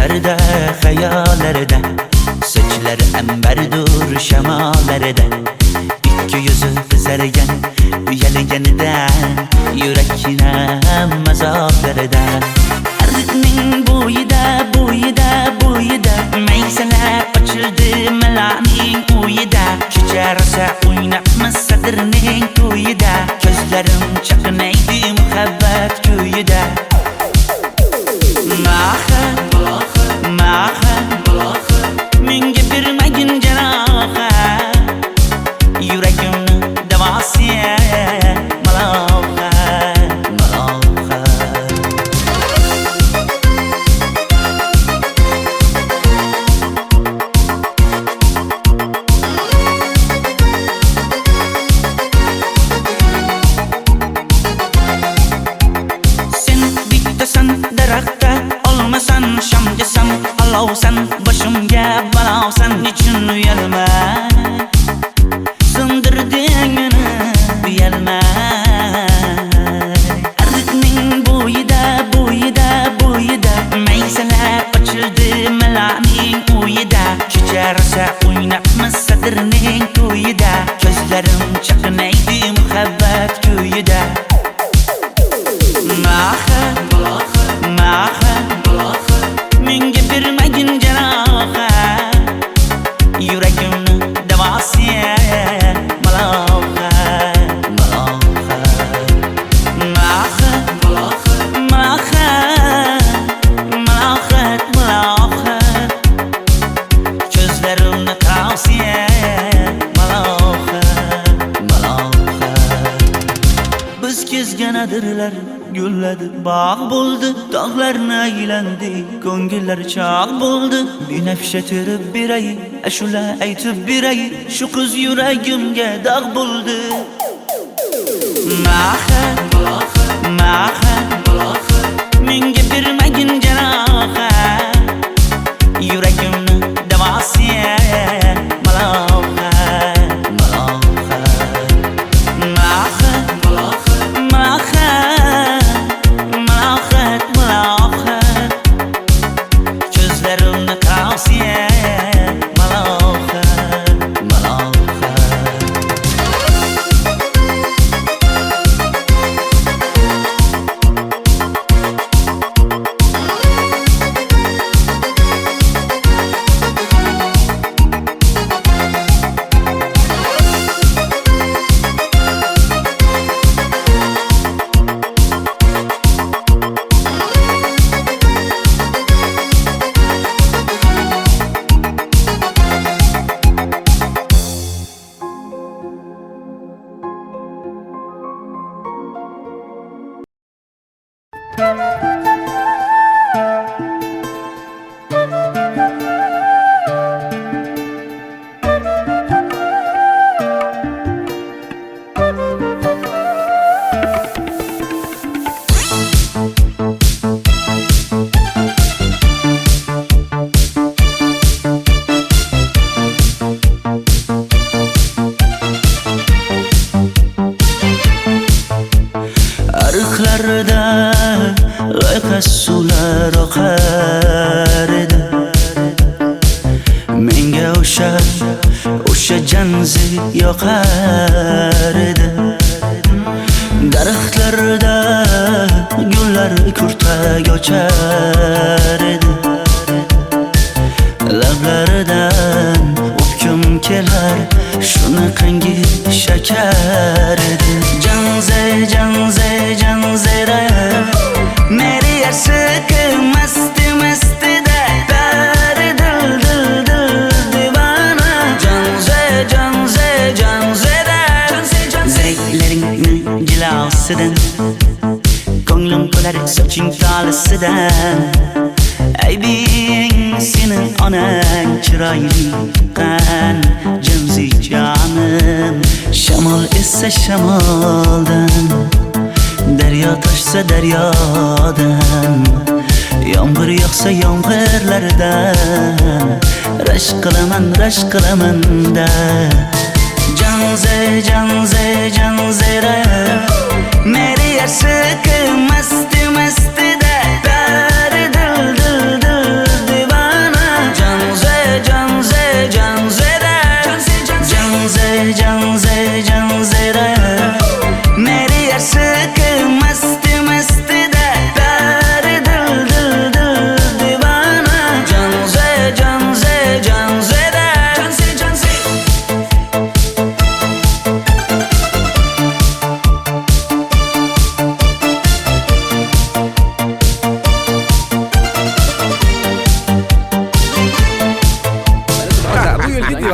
Düşlerde, hayallerde, saçları emberdur şemalerde. İki yüzü kızargan, uyalganidan, yurakine mazoblarda. Arıqning bo'yida maysalar ochildi malaning uyida. Kecha rosa o'ynabmiz sadirning to'yida. Ko'zlarim chaqnaydi muhabbat kuyida. Maha menga bermagin jarohat, yuragimni davosi maloha. Sen bittasan daraxtda, olmasan shamgasan, olovsan boshimga balosan. Nechun uyalma, sindirding meni uyalma. Arıqning bo'yida maysalar ochildi malaning uyida. Kecha rosa o'ynabmiz sadirning to'yida. Ko'zlarim chaqnaydi muhabbat kuyida. Maha menga bermagin jarohat, yuragimni davosi maloha. Ko'zlarimni tavsiya maloha. Biz kezganadirlar gulladi, bog' bo'ldi, tog'larni aylandi, ko'ngillar chog' bo'ldi. Binafsha terib beray, ashula aytib beray, shu qiz yuragimga dog' bo'ldi. Maha menga bermagin jarohat, yuragimni davosi maloha. Ko'zlarimni tavsiya maloha. Ariqlarda loyqa suvlar oqar edi. Menga o'sha janzi yoqar edi. Daraxtlarda gullar kurtak ochar edi. Lablaridan o'pkim kelar, shunaqangi shakar edi. Janzera meri yarsiqi masti da dari dil divana. Janzera zeylaringni jilosidan, ko'nglim to'lar soching tolisidan. Aybing sening onang chiroyli qan, janzi jonim. Shamol essa shamoldan, daryo toshsa daryodan, yomg'ir yog'sa yomg'irlardan, rashk qilaman da. Janzera meri yarsiqi masti da dari dil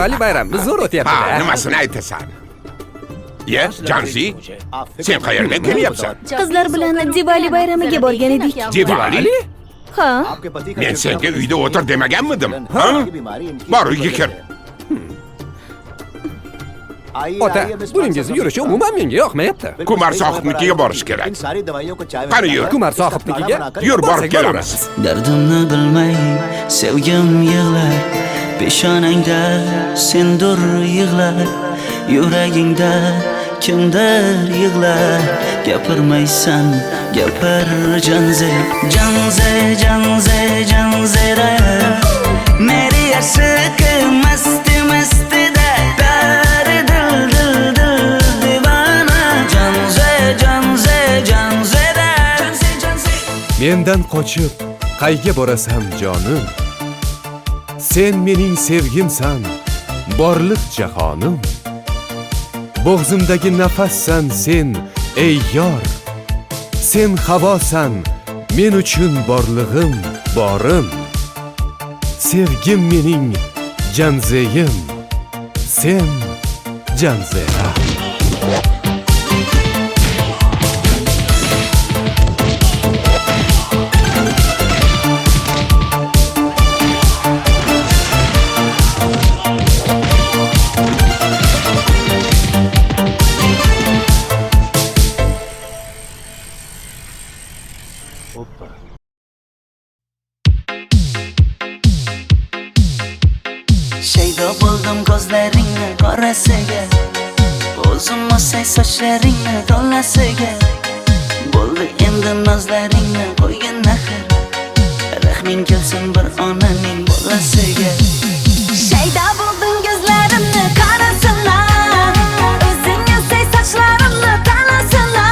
Diwali bayramimiz zo'r Ha, o'tyapti-da. nimasini aytasan? Ye, Janzi, sen qayerdan kelyapsan? Qizlar bilan Diwali bayramiga borgan edik. Diwali? Ha, Men senga uyda o'tir demaganmidim? Ha? Bor, uyga kir. Ota, buningizni yurishi umuman menga yoqmayapti. Kumar sohibnikiga borish kerak. Qani yur. Kumar sohibnikiga Yur, borib borsak kelamiz. Dardimni bilmay sevgim yig'lar, peshonangda sendur yig'lar, yuragingda kimdir yig'lar. Gapirmaysan, gapir Janze, Janze, Janze, Janzera. Meri aşık masti masti da dar dil dil dil divana. Janze, Janze, Janzera. Janze, Janze. Mendan qochib qayga borasan jonim? Sen mening sevgimsan, borliq jahonim. Bo'g'zimdagi nafassan sen, ey yor. Sen havosan, men uchun borlig'im, borim. Sevgim mening Janzeyim, sen Janzera. Shaydo bo'ldim ko'zlaringni qorasiga, o'zim o'say sochlaringni to'lasiga. Bo'ldi endi nozlaringni qo'ygan naxir, rahming kelsin bir onaning bolasiga. shayda bo'lding ko'zlarimni qarasana, o'zing yasay sochlarimni tanasana.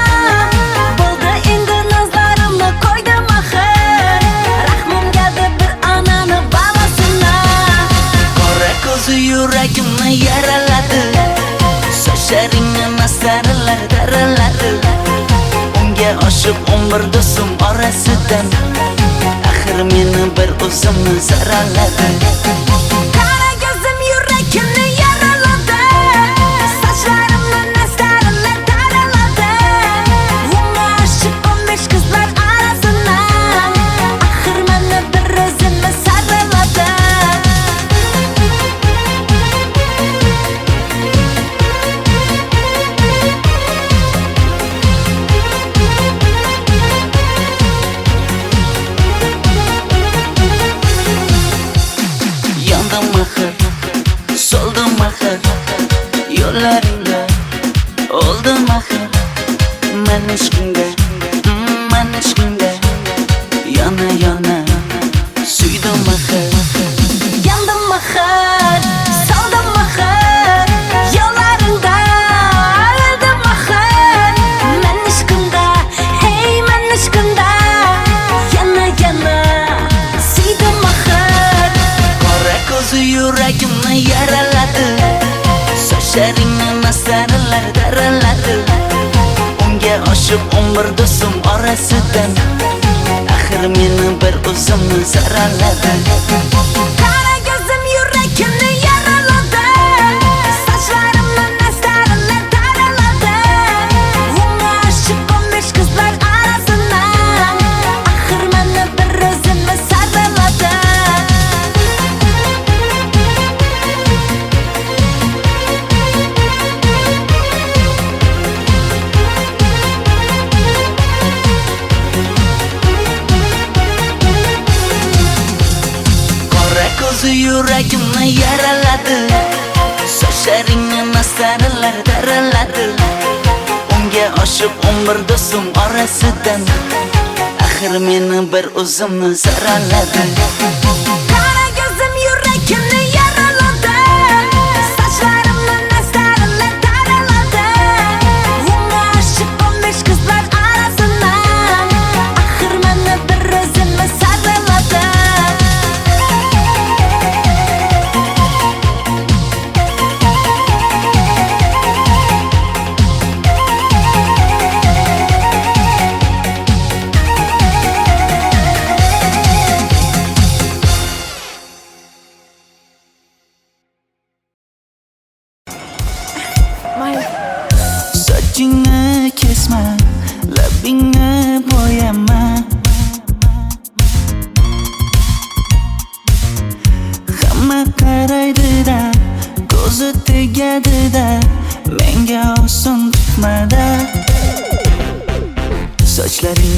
Bo'ldi endi nazlarimni qo'ydim axir, rahmim keldi bir onani bolasina. Qora ko'zi yuragimni yaraladi, sochlaringni masaralar daraladi. Unga oshiq 11 do'stim orasidan, axir meni bir o'zimni zaraladi. Qara ko'zim yuragimni yaraladi, sochlarimni nastarlar taraladi. Unga oshiq 15 qizlar arasina, axir meni bir o'zimni saraladi. Yandım axir, soldim axir, yo'llaringda oldim axir. Men ishqingda, men ishqingda yana yana suydim axir. Yandım axir, soldim axir, yo'llaringda oldim axir. Men ishqimda, hey men ishqimda yana yana suydim axir. Qora ko'zi yuragimni yaraladi, sochlaringni masaralar daraladi. Unga oshiq 11 do'stim orasidan, axir meni bir o'zimni zaraladi. Qara ko'zim yuragimni yaraladi, sochlarimni nastarlar taraladi. Unga oshiq 15 qizlar arasina, axir meni bir o'zimni saraladi. Qora ko'zi yuragimni yaraladi, sochlaringni masaralar daraladi. Unga oshiq 11 do'stim orasidan, axir meni bir o'zimni zaraladi. Qara ko'zim yuragimni yaraladi, sochlarimni nastarlar taraladi. Unga oshiq 15 qizlar arasina, axir meni bir o'zimni saraladi.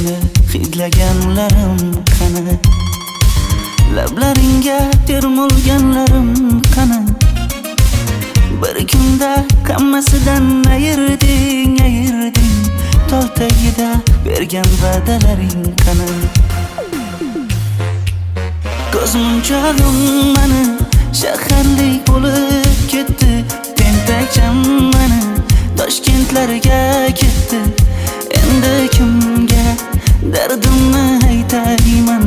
sochlaringni hidlaganlarim qani, lablaringga termulganlarim qani. Bir kunda hammasidan ayırding, tol tagida bergan va'dalaring qani. Ko'zmunchog'im mani shaharlik bo'lib ketdi, tentakcham mani Toshkentlarga ketdi. Endi kimga dardimni aytayman,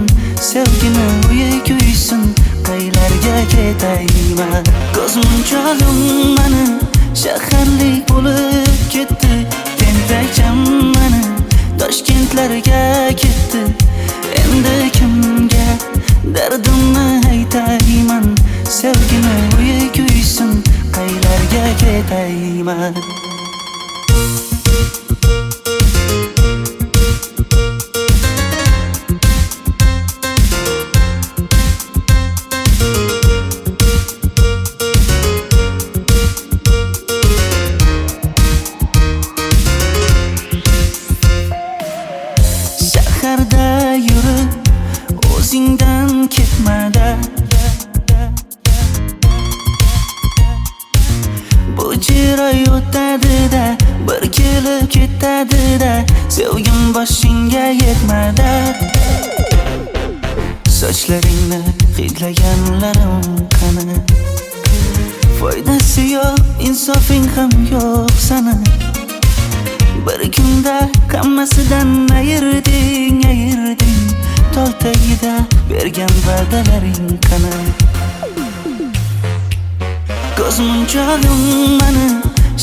sevgini uyi kuysin, qaylarga ketayman. Ko'zmunchog'im mani shaharlik bo'lib ketdi, tentakcham mani Toshkentlarga ketdi. Endi kimga dardimni aytayman, sevgini uyi kuysin, qaylarga ketayman. Shaharda yurib o'zingdan ketmada, bu jiroy o'tadi-da, bir kelib ketadi-da, sevgim boshingga yetmada. Sochlaringni hidlaganlarim qani, foydasi yo'q, insofing ham yo'q sana. Bir kunda hammasidan ayırding, tol tagida bergan va'dalaring qani. Ko'zmunchog'im mani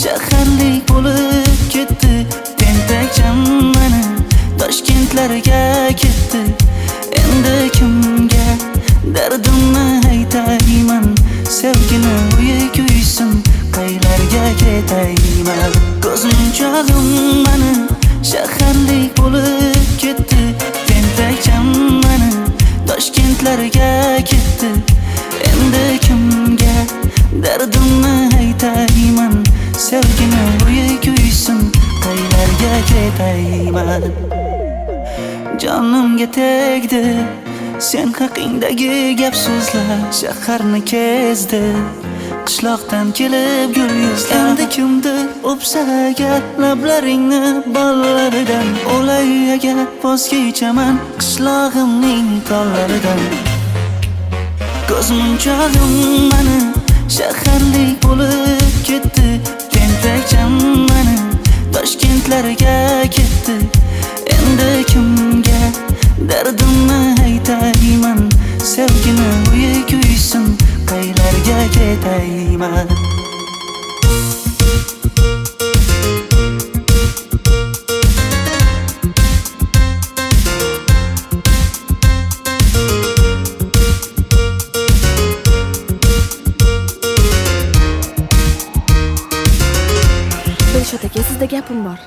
shaharlik bo'lib ketdi, tentakcham mani Toshkentlarga ketdi. Endi kimga dardimni aytayman, sevgini uyi kuysin, qaylarga ketayman. Ko'zmunchog'im mani shaharlik bo'lib ketdi, tentakcham mani Toshkentlarga ketdi. Endi kimga dardimni aytayman, sevgini uyi kuysin, qaylarga ketayman. Jonimga tegdi sen haqingdagi gap so'zlar, shaharni kezdi qishloqdan kelib gul yuzlar. Endi kimdir o'psa agar lablaringni bollaridan, o'lay agar voz kechaman qishlog'imning tollaridan. Ko'zmunchog'im mani shaharlik bo'lib ketdi, tentakcham mani Toshkentlarga ketdi. Endi kimga dardimni aytayman, sevgini uyi kuysin, qaylarga ketayman. Dilshod aka, sizda gapim bor.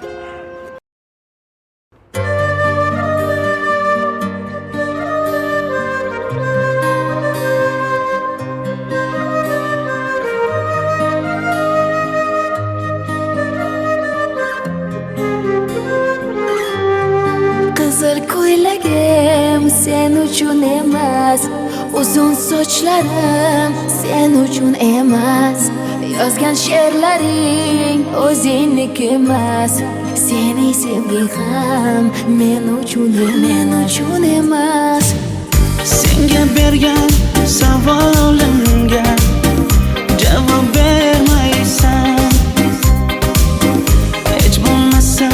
Qizil ko'ylagim sen uchun emas, uzun sochlarim sen uchun emas, yozgan she'rlaring o'zingniki emas, sening sevging ham men uchun emas. Senga bergan savolimga javob bermaysan, hech bo'lmasa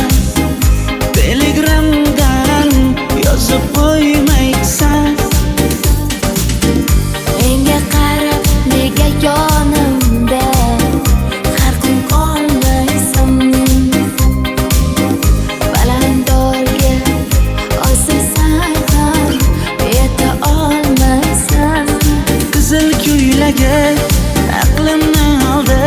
telegramdan yozib qo'ymaysan. Menga qarab nega yonimda har kun qolmaysan, balandorga osilsang ham yeta olmaysan. Qizil ko'ylagi aqlimni oldi,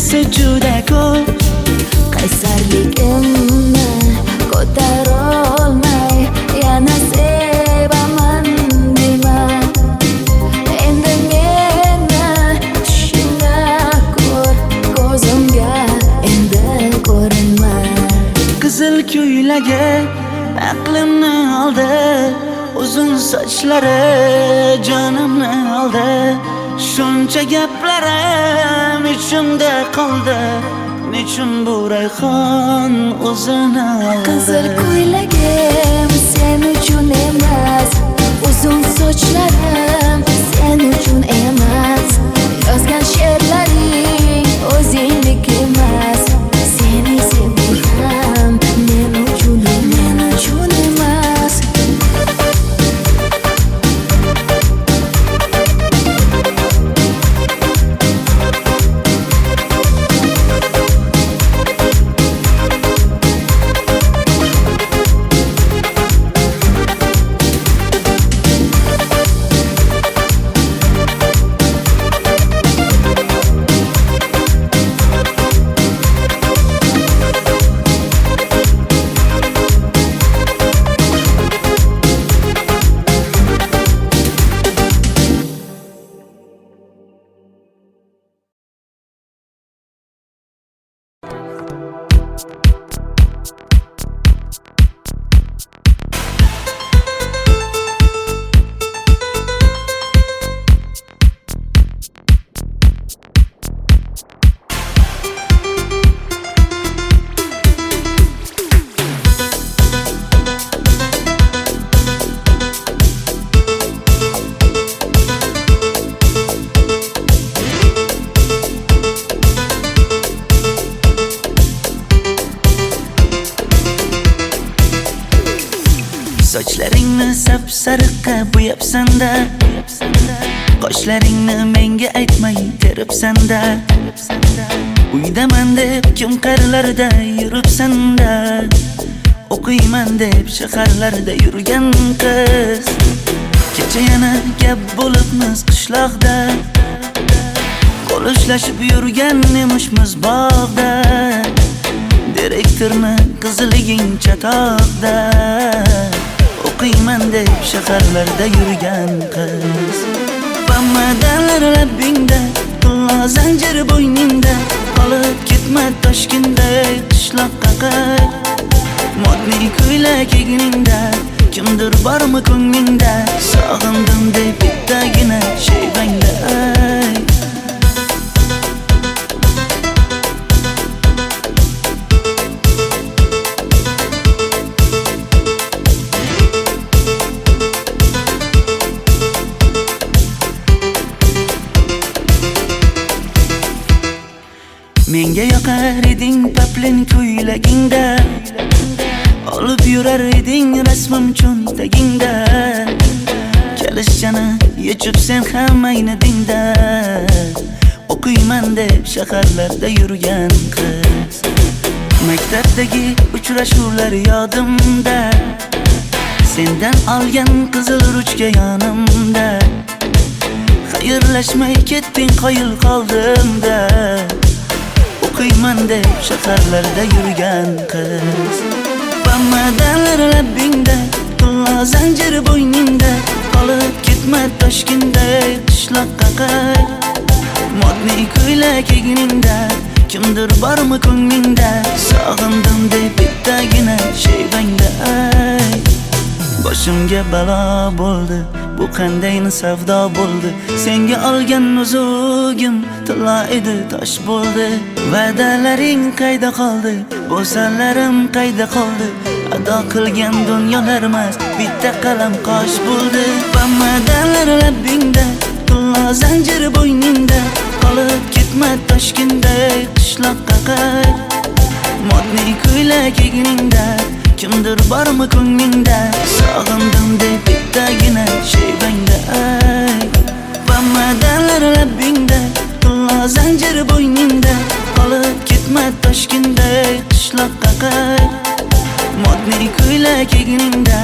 esa juda ko'p. qaysarligimni ko'tarolmay yana sevaman dema. Endi meni tushingda ko'r, ko'zimga endi ko'rinma. Qizil ko'ylagi aqlimni oldi, uzun sochlari jonimni oldi. Shuncha gaplarim ichimda qoldi, nechun bu rayhon o'zini oldi. Qizil ko'ylagim sen uchun emas, uzun sochlarim sen uchun emas. Yozgan she'rlaring o'zingdek emas. Seni sevdim men uchun emas. Sochlaringni sap-sariqqa bo'yabsan-da, qoshlaringni menga aytmay teribsan-da. Uydaman deb kim qarlarda yuribsan-da, o'qiyman deb shaharlarda yurgan qiz. Kecha yana gap bo'libmiz qishloqda, qo'l ushlashib yurgan emishmiz bog'da. Direktorni qiziliging chatoqda, o'qiyman deb shaharlarda yurgan qiz. Bamadanlar labbingda, tilla zanjir bo'yningda, qolib ketma Toshkentda qishloqqa qayt. Modniy ko'ylak egningda, kimdir bormi ko'nglingda, sog'indim deb bittagina shevangda ayt. Menga yoqar eding paplin ko'ylagingda, olib yurar eding rasmim cho'ntagingda. Kalishchani yechib sen ham aynadingda, o'qiyman deb shaharlarda yurgan qiz. Maktabdagi uchrashuvlar yodimda, sendan olgan qizil ruchka yonimda. Xayrlashmay ketding qoyil qoldimda, o'qiyman deb shaharlarda yurgan qiz. Bamadanlar labbingda, tilla zanjir bo'yningda, qolib ketma Toshkentda qishloqqa qayt. Modniy ko'ylak egningda, kimdir bormi ko'nglingda, sog'indim deb bittagina shevangda ayt. Boshimga balo bo'ldi, bu qanday savdo bo'ldi. Senga olgan nuzugim tilla edi, tosh bo'ldi. Va'dalaring qayda qoldi, bo'salarim qayda qoldi. Ado qilgan dunyolar emas, bitta qalam qosh bo'ldi. Bamadanlar labbingda, tilla zanjir bo'yningda, qolib ketma Toshkentda qishloqqa qayt. Modniy ko'ylak egningda, kimdir bormi ko'nglingda, sog'indim deb bittagina shevangda ayt. Bamadanlar labbingda, tilla zanjir bo'yningda, qolib ketma Toshkentda qishloqqa qayt. Modniy ko'ylak egningda,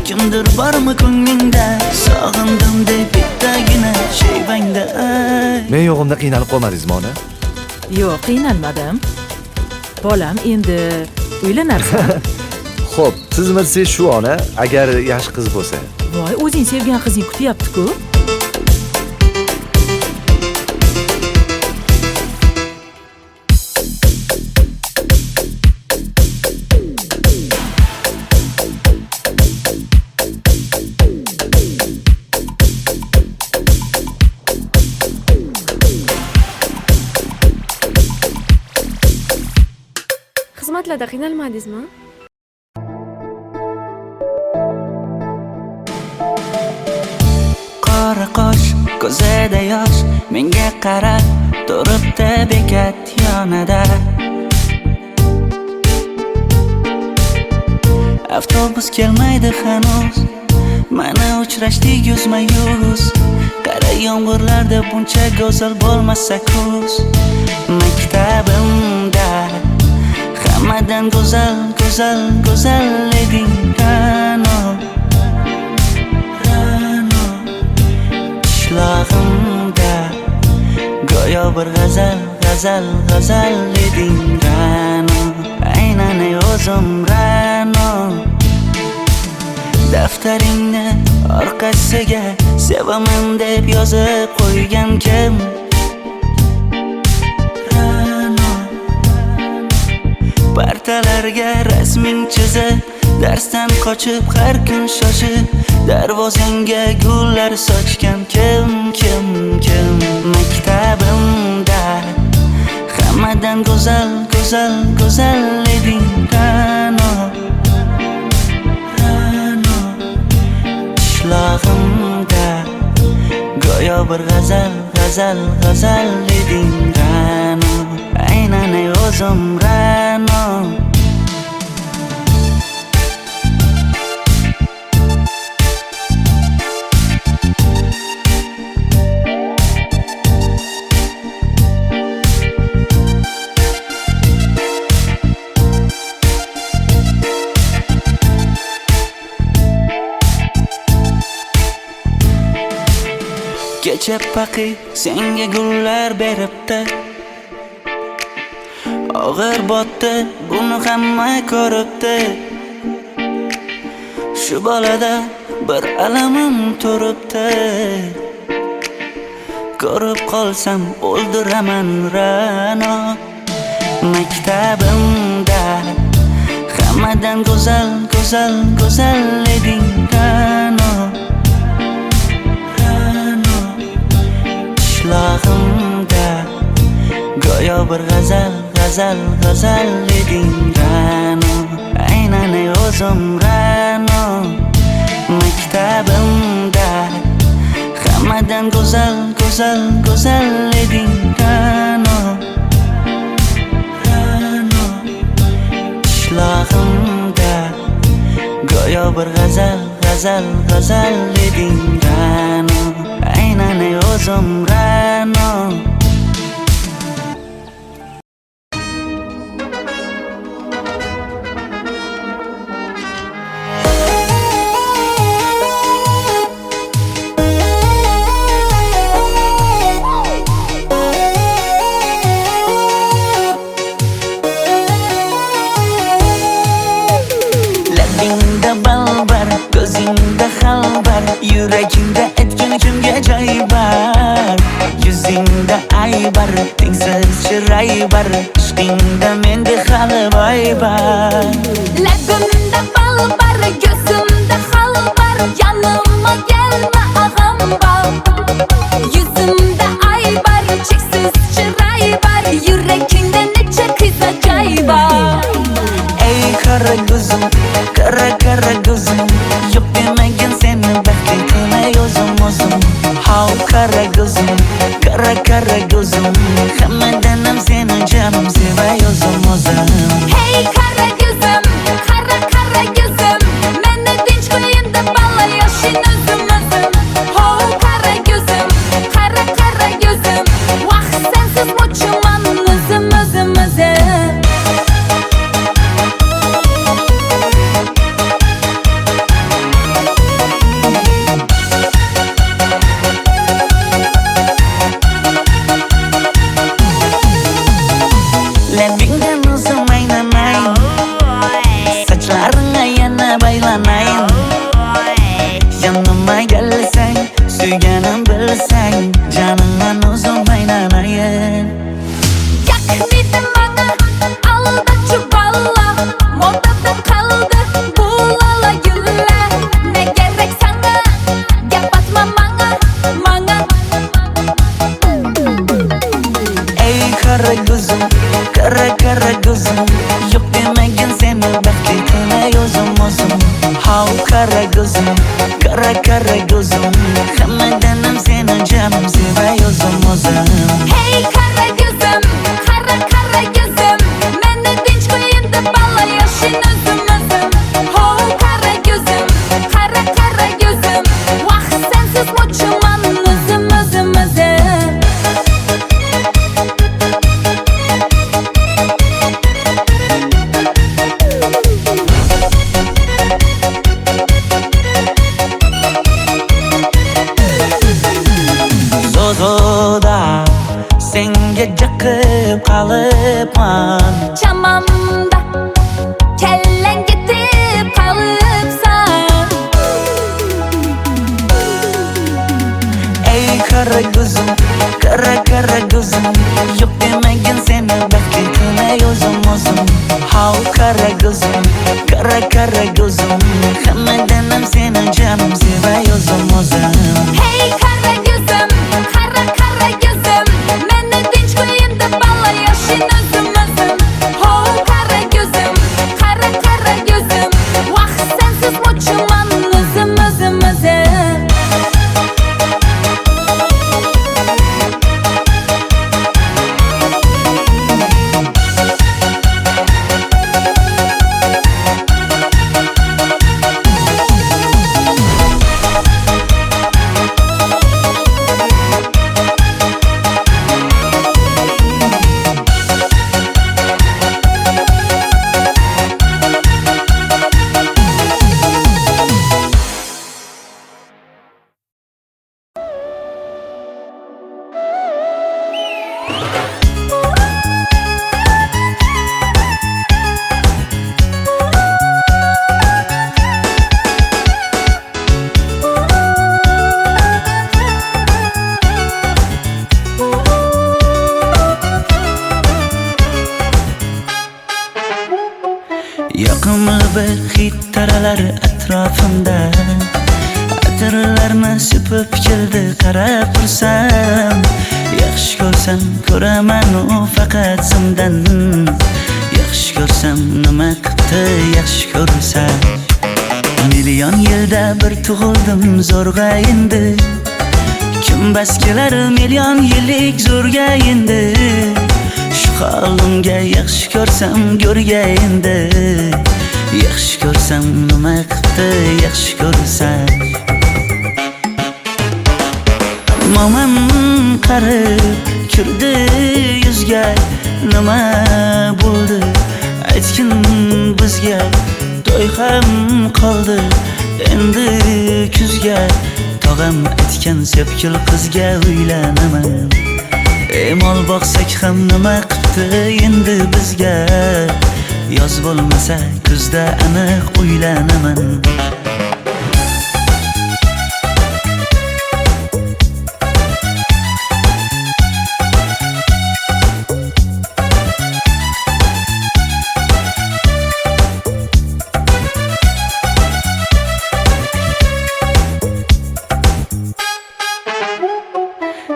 kimdir bormi ko'nglingda, sog'indim deb bittagina shevangda ayt. Men yo'g'imda qiynalib qolmadingizmi ona? Yo'q, qiynalmadim. Bolam, endi uylanarsan. Xo'p, siz shu ona agar yaxshi qiz bo'lsa. Voy, o'zing sevgan qizing kutyapti-ku. Xizmatlarda qiynalmadingizmi? Qora qosh, ko'zida yosh, menga qarab turibdi bekat yonida. Avtobus kelmaydi hanuz, mana uchrashdik yuzma-yuz. Qara yomg'irlarda buncha go'zal bo'lmasa kuz. Maktabimda hammadan go'zal, go'zal, go'zal eding Ra'no. Qishlog'imda go'yo bir g'azal, g'azal, g'azal eding Ra'no. Aynan o'zim Ra'no. Daftaringni orqasiga sevaman deb yozib qo'ygan kim? Partalarga rasming chizib, darsdan qochib har kun shoshib, darvozangga gullar sochgan kim? Maktabimda hammadan go'zal, go'zal, go'zal eding Ra'no. Qishlog'imda go'yo bir g'azal, g'azal, g'azal eding Ra'no. Aynan o'zim Ra'no. Kecha paqi senga gullar beribdi, og'ir botdi, buni hamma ko'ribdi. Shu bolada bir alamim turibdi, ko'rib qolsam o'ldiraman Ra'no. Maktabimda hammadan go'zal, go'zal, go'zal eding Ra'no. Qishlog'imda go'yo bir g'azal, g'azal, g'azal eding Ra'no. Aynan o'zim Ra'no. Maktabimda hammadan go'zal, go'zal, go'zal eding Ra'no. Qishlog'imda go'yo bir g'azal, g'azal, g'azal eding Ra'no. Aynan o'zim Ra'no. Labingda balbar, ko'zingda xalbar, yuragingda etgan kimga joy bar. Yuzingda aybar, tengsiz chiray bar, ishqingda menda hali boy bar. Labimda balbar, ko'zimda xalbar, yanıma gelme ağam bal. Yuzimda aybar, cheksiz chiray bar, yuragingda necha qiza joy bar. Ey qara ko'zim, qara qara ko'zim, yo'q demagan seni baxtli qilmay o'zim. Hav qara ko'zim, qara qara ko'zim, hammadan ham seni jonim sevay o'zim. Hey qara ko'zim, qara qara ko'zim, meni tinch qo'yinda balla yoshin o'zim. Hav qara ko'zim, qara qara ko'zim, vaqt sensiz mo'chuman o'zim. Kara kara gözüm Hammadan ham seni canım sevay o'zim Hey kara gözüm, kara kara gözüm Meni tinch qo'yin deb balla yashin o'zim Ho kara gözüm, kara kara gözüm Vaqt sensiz mo'chiman o'zim Zozoda senga jiqib qolibman Chamamda kellang ketib qolibsan Ey kara gözüm, kara gözüm Yok demagin seni baxtli qilay o'zim How kara gözüm, kara gözüm Hammadan ham seni canım sevay o'zim Hey kara gözüm, kara kara gözüm Meni tinch qo'yin deb balla yashin o'zim Ho kara gözüm, kara kara gözüm Vaqt sensiz mo'chiman o'zim Yoqimli bir hid taralar atrofimda Atirlarni sepib keldi qarab tursam Yaxshi ko'rsam ko'raman u faqat simdan Yaxshi ko'rsam nima qildi yaxshi ko'rsam Million yilda bir tug'ildim zo'rg'a endi Kim bas kelar million yillik zo'rga endi Shu holimga yaxshi ko'rsam go'rga endi Yaxshi ko'rsam nima qildi yaxshi ko'rsam Momam qarib kirdi yuzga Nima bo'ldi aytgin bizga To'y ham qoldi endi kuzga Tog'am aytgan sepkil qizga uylanaman Mol boqsak ham nima qildi endi bizga Yoz bo'lmasa kuzda aniq uylanaman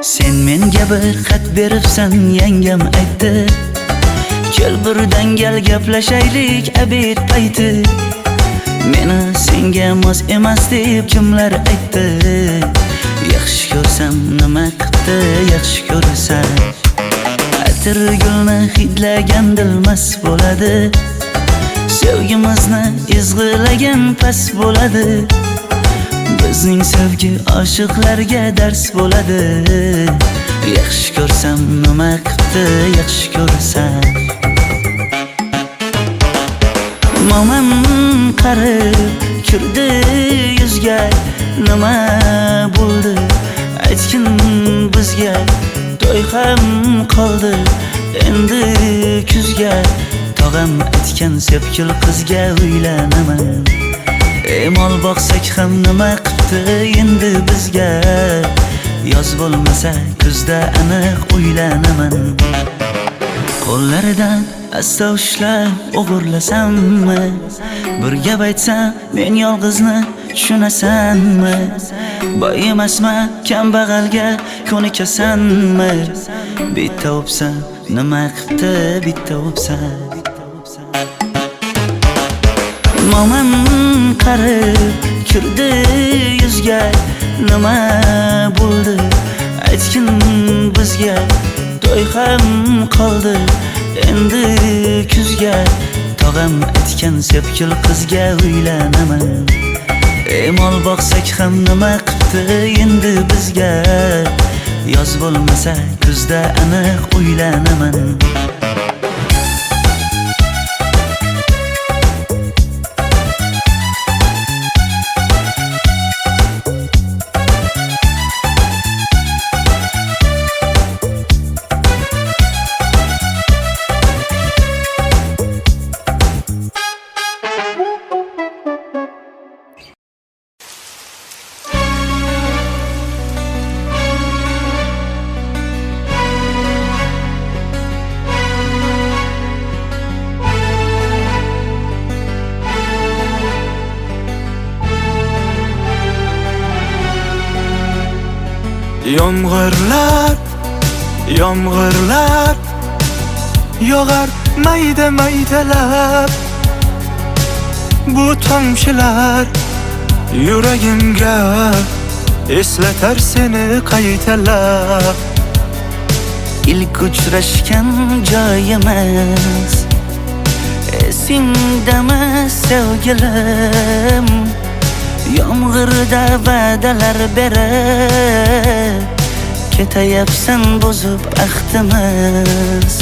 Sen menga bir xat beribsan yangam aytdi Kel birdan gal gaplashaylik abid payti Meni senga mos emas deb kimlar aytdi Yaxshi ko'rsam nima qildi yaxshi ko'rsam Atir gulni hidlagan dilmas bo'ladi Sevgimizni izg'ilagan pas bo'ladi Bizning sevgi oshiqlarga dars bo'ladi Yaxshi ko'rsam nima qildi yaxshi ko'rsam Momam qarib kirdi yuzga Nima bo'ldi aytgin bizga To'y ham qoldi endi kuzga Tog'am aytgan sepkil qizga uylanaman Mol boqsak ham nima qildi endi bizga Yoz bo'lmasa kuzda aniq uylanaman Qo'llaridan asta ushlab o'g'irlasammi Bir gap aytsam men yolg'izni tushunasanmi Boy emasman kambag'alga ko'nikasanmi Bitta o'psam nima qildi bitta o'psam Moman qarib kirdi yuzga, nima bo'ldi aytgin bizga. To'y ham qoldi endi kuzga, tog'am aytgan sepkil qizga uylanaman. Mol boqsak ham nima qipti endi bizga, yoz bo'lmasa kuzda aniq uylanaman. Yomg'irlar, yomg'irlar yog'ar mayda maydalab. Bu tomchilar yuragimga eslatar seni qaytalab. İlk uchrashgan joyimiz esingdami sevgilim? Yomg'irda va'dalar berib ketayapsan bozib ahdimiz.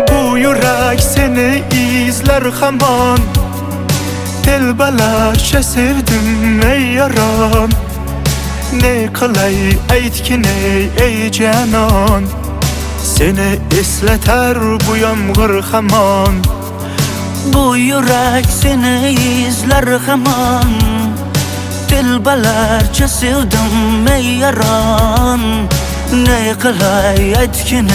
Bu yurak seni izler hamon, telbalarcha sevdim ey yaron. Ne qilay aytgin ey canon, seni eslatar bu yomg'ir hamon. Bu yurak seni izler hamon, telbalarcha sevdim ey yaron. Ne qilay aytgin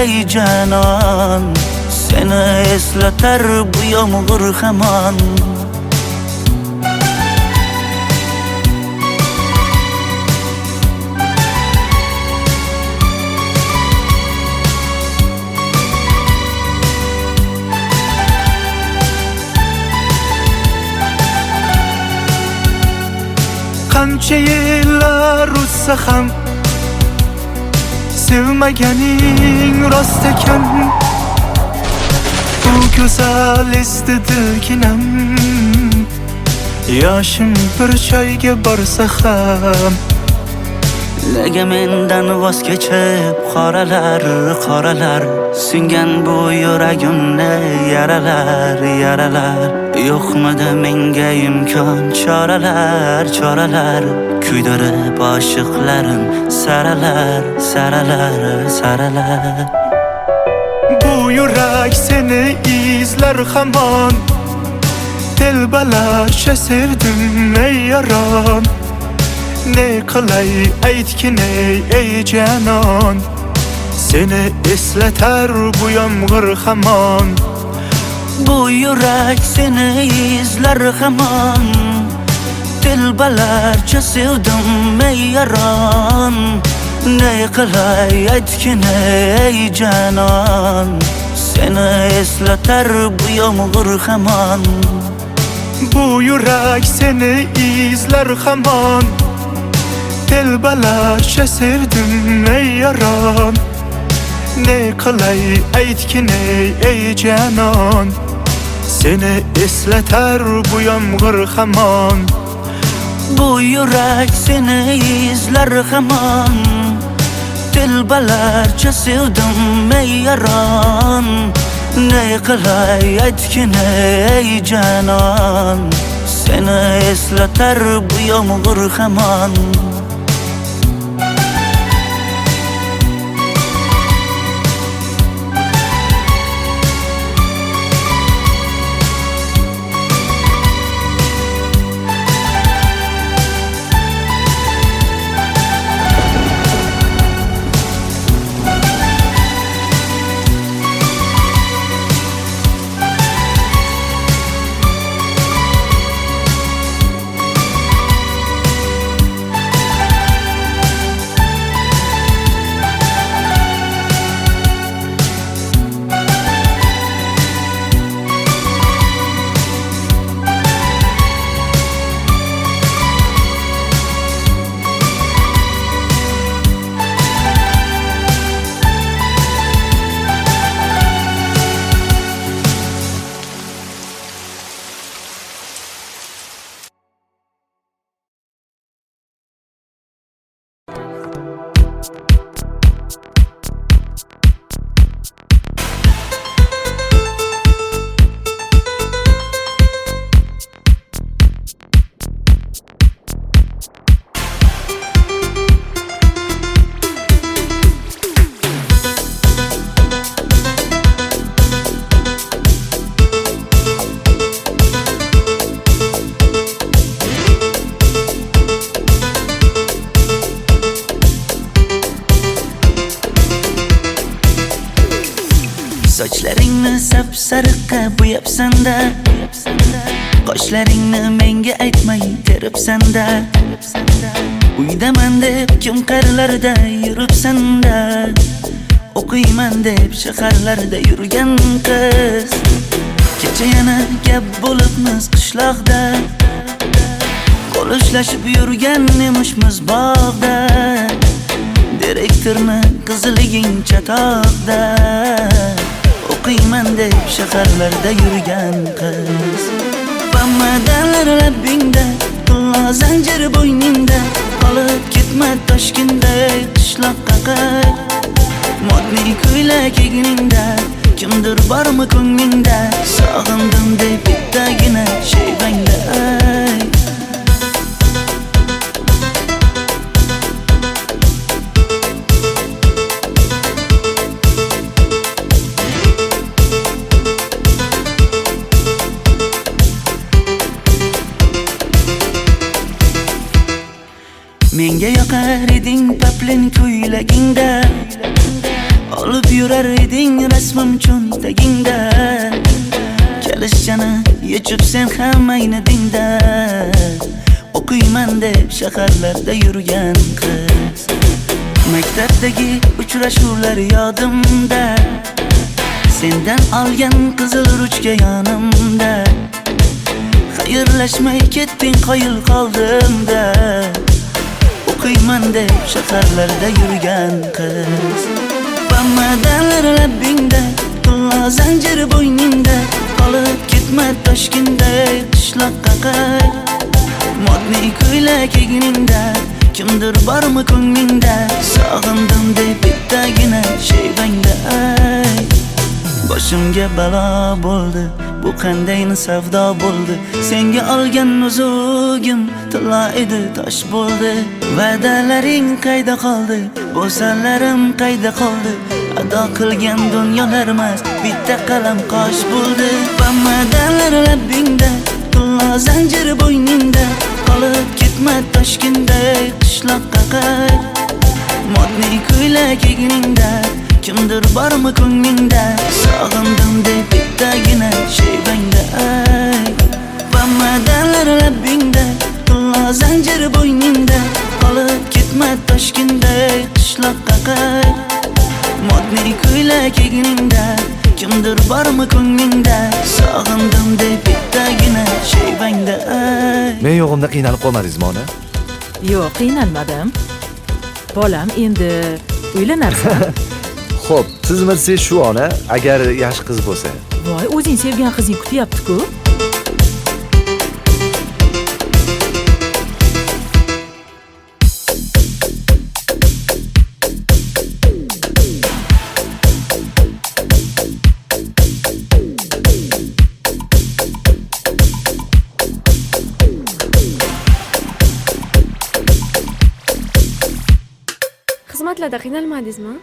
ey canon, seni eslatar bu yomg'ir hamon. Qancha yillar o'tsa ham sevmaganing rost ekan. Bu go'zal esdi dilginam, yoshim bir joyga borsa ham. Nega mendan voz kechib qoralar, qoralar singan bu yuragimni yaralar, yaralar. Yo'qmidi menga imkon choralar, choralar kuydirib oshiqlarim saralar, saralar, saralar. Bu yurak seni izler hamon, telbalarcha sevdim ey yaron. Ne qilay aytgin ey canon, seni eslatar bu yomg'ir hamon. Bu yurak seni izler hamon, telbalarcha sevdim ey yaron. Ne qilay aytgin ey canon, seni eslatar bu yomg'ir hamon. Bu yurak seni izler hamon, telbalarcha sevdim ey yaron. Ne qilay aytgin ey canon, seni eslatar bu yomg'ir hamon. Bu yurak seni izler hamon, telbalarcha sevdim ey yaron. Ne qilay aytgin ey canon, seni eslatar bu yomg'ir hamon. sap-sariqqa bo'yabsan-da. Qoshlaringni menga aytmay teribsan-da. Uydaman deb kim qarlarda yuribsan-da. O'qiyman deb shaharlarda yurgan qiz. Kecha yana gap bo'libmiz qishloqda. Qo'lishlashib yurgan emishmiz bog'da. Direktorni qiziliging chatoqda. O'qiyman deb shaharlarda yurgan qiz. Bamadanlar labbingda, tilla zanjir bo'yningda. Qolib ketma Toshkentda qishloqqa qayt. Modniy ko'ylak egningda, kimdir bormi ko'nglingda? Sog'indim deb bittagina shayvangda ayt. Menga yoqar eding paplin ko'ylagingda. Olib yurar eding rasmim cho'ntagingda. Kalishchani yechib sen ham aynadingda. O'qiyman deb shaharlarda yurgan qiz. Maktabdagi uchrashuvlar yodimda. Sendan olgan qizil ruchka yonimda. Xayrlashmay ketding qoyil qoldimda. O'qiyman deb shaharlarda yurgan qiz. Bamadanlar labbingda, tilla zanjir bo'yningda. Qolib ketma Toshkentda qishloqqa qayt. Modniy ko'ylak egningda, kimdir bormi ko'nglingda? Sog'indim deb bittagina shayvangda ayt. Boshimga balo bo'ldi, bu qanday savdo bo'ldi? Senga olgan nuzugim tilla edi, tosh bo'ldi. Va'dalaring qayda qoldi? Bo'salarim qayda qoldi? Ado qilgan dunyolar emas, bitta qalam qosh bo'ldi. Bamadanlar labbingda, tilla zanjir bo'yningda. Qolib ketma Toshkentda qishloqqa qayt. Modniy ko'ylak egningda, kimdir bormi ko'nglingda? Sog'indim deb bittagina shayvangda ayt. Bamadanlar labbingda, tilla zanjir bo'yningda. Qolib ketma Toshkentda qishloqqa qayt. Modniy ko'ylak egningda, kimdir bormi ko'nglingda? Sog'indim deb bittagina shayvangda ayt. Men yo'g'imda qiynalib qolmadingizmi ona? Yo'q, qiynalmadim. Bolam, endi uylanarsan. Xo'p, siz bilsangiz shu ona, agar yaxshi qiz bo'lsa. Voy, o'zing sevgan qizing kutyapti-ku. Xizmatlarda qiynalmadingizmi?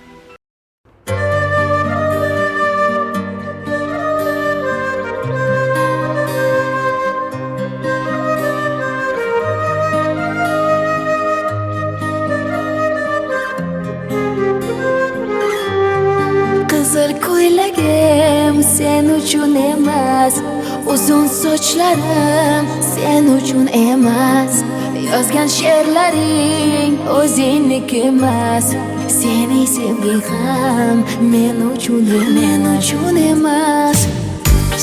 Qizil ko'ylagim sen uchun emas, uzun sochlarim sen uchun emas. Yozgan she'rlaring o'zingniki emas. Seni sevging ham men uchun emas.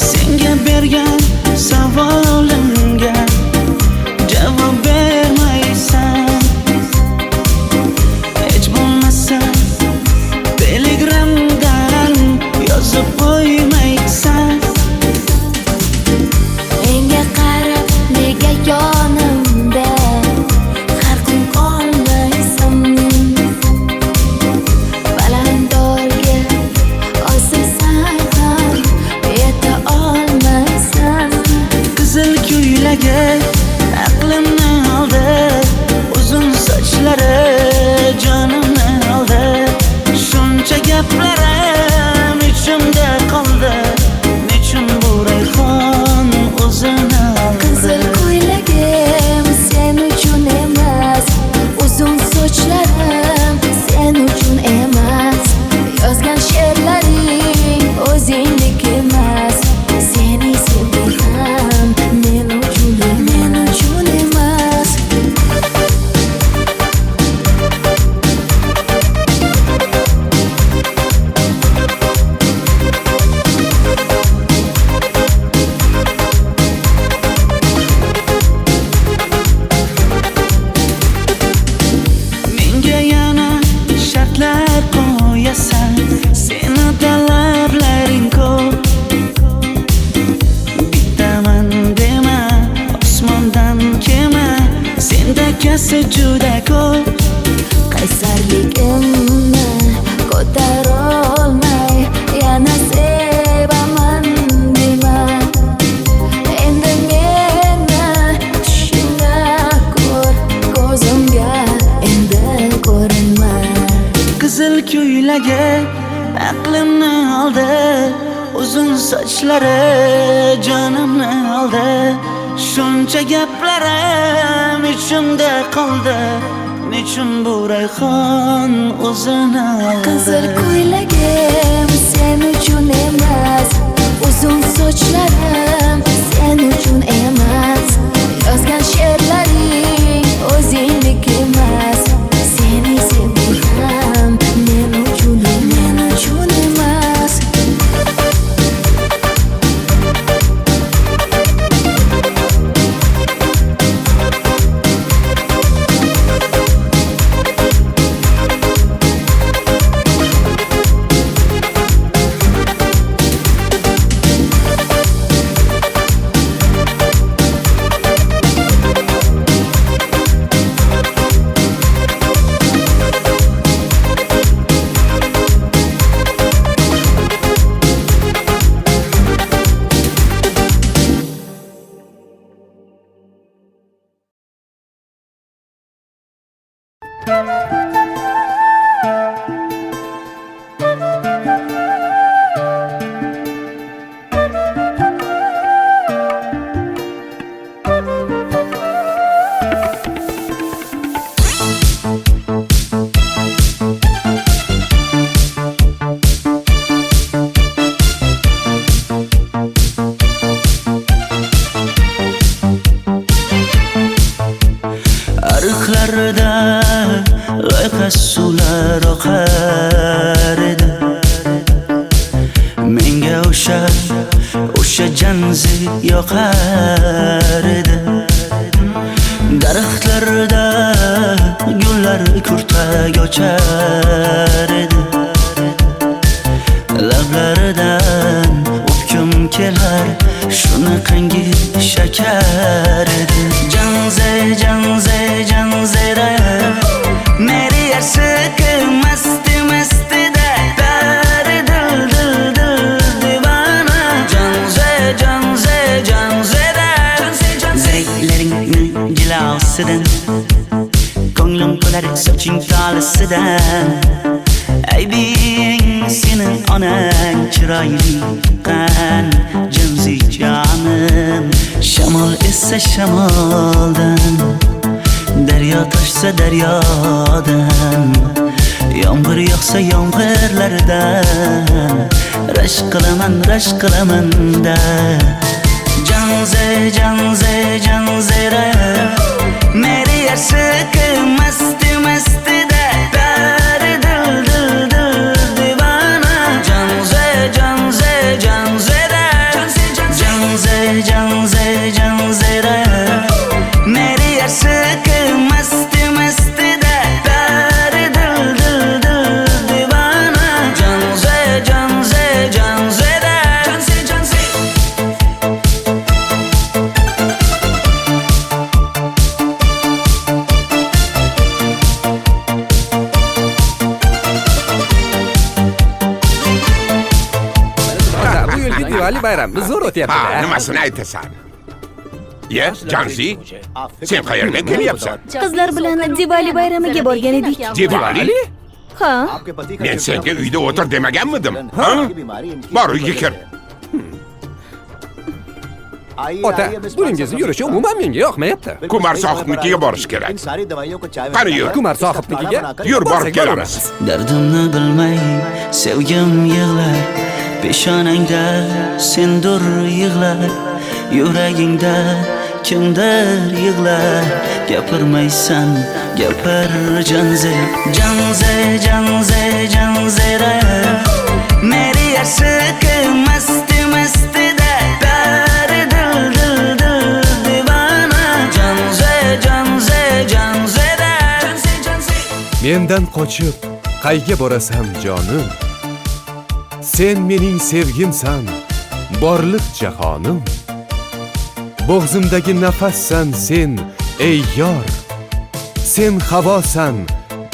Senga bergan savolimga javob bermaysan. Hech bo'lmasa Telegramdan yozib qo'ymaysan. Menga qarab nega yonimda har kun qolmaysan? Balandorga osilsang ham yeta olmaysan. Qizil ko'ylagi chekasi juda ko'p. qaysarligimni ko'tarolmay yana sevaman dema. Endi meni tushingda ko'r, ko'zimga endi ko'rinma. Qizil ko'ylagi aqlimni oldi, uzun sochlari jonimni oldi. Shuncha gaplarim ichimda qoldi, nechun bu rayhon o'zini oldi. Qizil ko'ylagim sen uchun emas, uzun sochlarim sen uchun emas. Yozgan she'rlaring o'zingdek emas. Seni sevdim men uchun emas. Ariqlarda loyqa suvlar oqar edi. Menga o'sha janzi yoqar edi. Daraxtlarda gullar kurtak ochar edi. Lablaridan o'pkim kelar, shunaqangi shakar edi. Janzera meri yarsiqi masti da dari dil divana. Janzera zeylaringni jilosidan, ko'nglim qolar soching tolisidan. Aybing sening onang chiroyli qan janzi jonim. Shamol essa shamoldan, daryo toshsa daryodan, yomg'ir yog'sa yomg'irlardan rashk qilaman da. Janzera meri yarsiqi masti da dari dil divana. Janzera meri yarsiqi masti da dari dil divana. Janzera Bu yilgi Diwali bayrami zo'r Ha, o'tyapti-da. nimasini aytasan? Ye, Janzi, sen qayerdan kelyapsan? Qizlar bilan Diwali bayramiga borgan edik. Diwali? Ha? Men senga uyda o'tir demaganmidim? Ha? Bor uyga kir. Ota, buningizni yurishi umuman menga yoqmayapti. Kumar sohibnikiga borish kerak. Qani yur. Kumar sohibnikiga Yur, borib borsak kelamiz. Dardimni bilmay sevgim yig'lar, peshonangda sendur yig'lar, yuragingda kimdir yig'lar. Gapirmaysan, gapir janzera meri yarsiqi masti da dari dil divana. Janzera Mendan qochib qayga borasan jonim? Sen mening sevgimsan, borliq jahonim. Bo'g'zimdagi nafassan sen, ey yor. Sen havosan,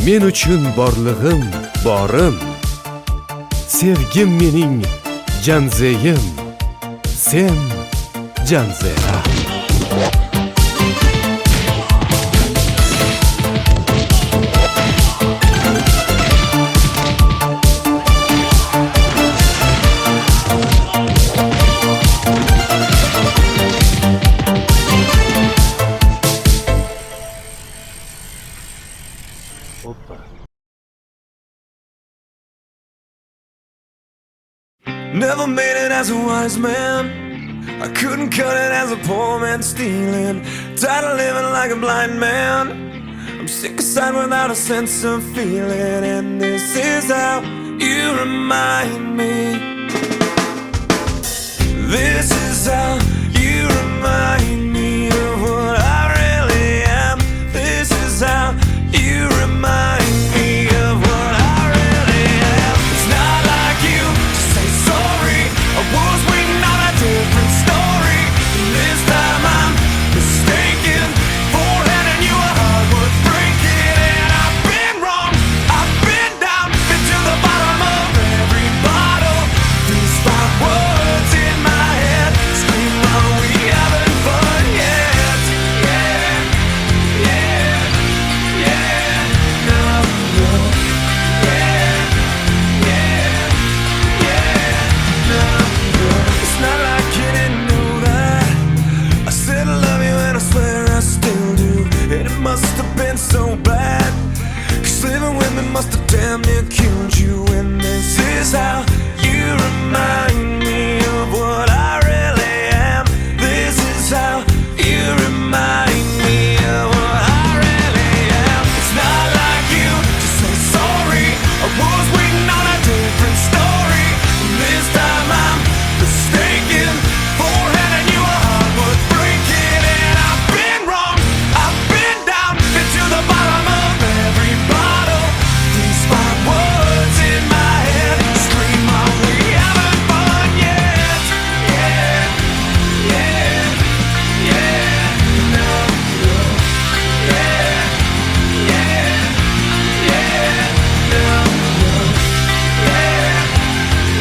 men uchun borlig'im, borim. Sevgim mening janzeyim, sen janzera. Never made it as a wise man. I couldn't cut it as a poor man stealing. Tired of living like a blind man. I'm sick aside without a sense of feeling. And this is how you remind me. This is how you remind me of what I really am. This is how you remind me of what I really am. It's not like you to say sorry. I was waiting on a different story. And this time I'm mistaken for handing you a heart worth breaking. And I've been wrong, I've been down, been to the bottom of every bottle. These 5 words in my head scream, are we having fun yet? Yeah, yeah, yeah, no, no. Yeah, yeah, yeah, no, no. It's not like you didn't know that I said I love you and I swear I still do. And it must have been so bad, 'cause living with me must have damn near killed you. And this is how you remind me of what I really am. This is how you remind me of what I really am. It's not like you to say sorry. I was waiting on a different story. And this time I'm mistaken for handing you a heart worth breaking. And I've been wrong, I've been down, been to the bottom of every bottle. These 5 words in my head scream, are we having fun yet? Yeah, yeah, yeah, no, no. Yeah, yeah, yeah, no, no. Yeah,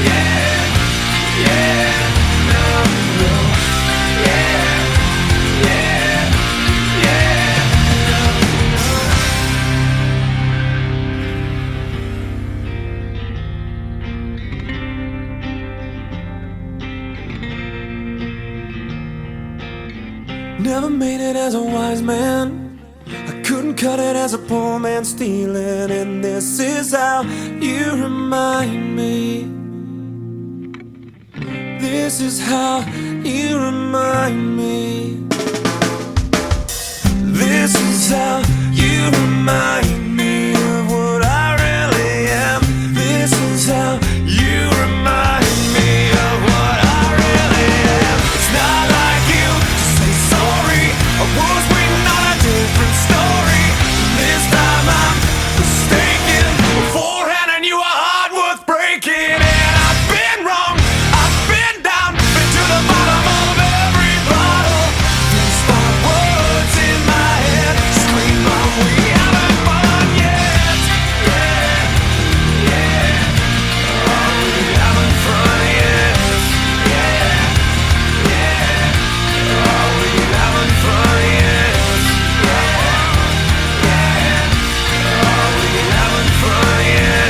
yeah, yeah, no, no. Yeah, yeah, yeah, no, Never made it as a wise man. I couldn't cut it as a poor man stealing. And this is how you remind me. This is how you remind me. This is how you remind me of what I really am. This is how you remind me of what I really am. It's not like you to say sorry. I was waiting on a different story. This time I'm mistaken for handing you a heart worth breaking. And I've been wrong, I've been down, been to the bottom of every bottle. These 5 words in my head scream, are we having fun yet? Yeah, yeah, are we having fun yet? Yeah, yeah, are we having fun yet? Yeah, yeah, are we having fun yet?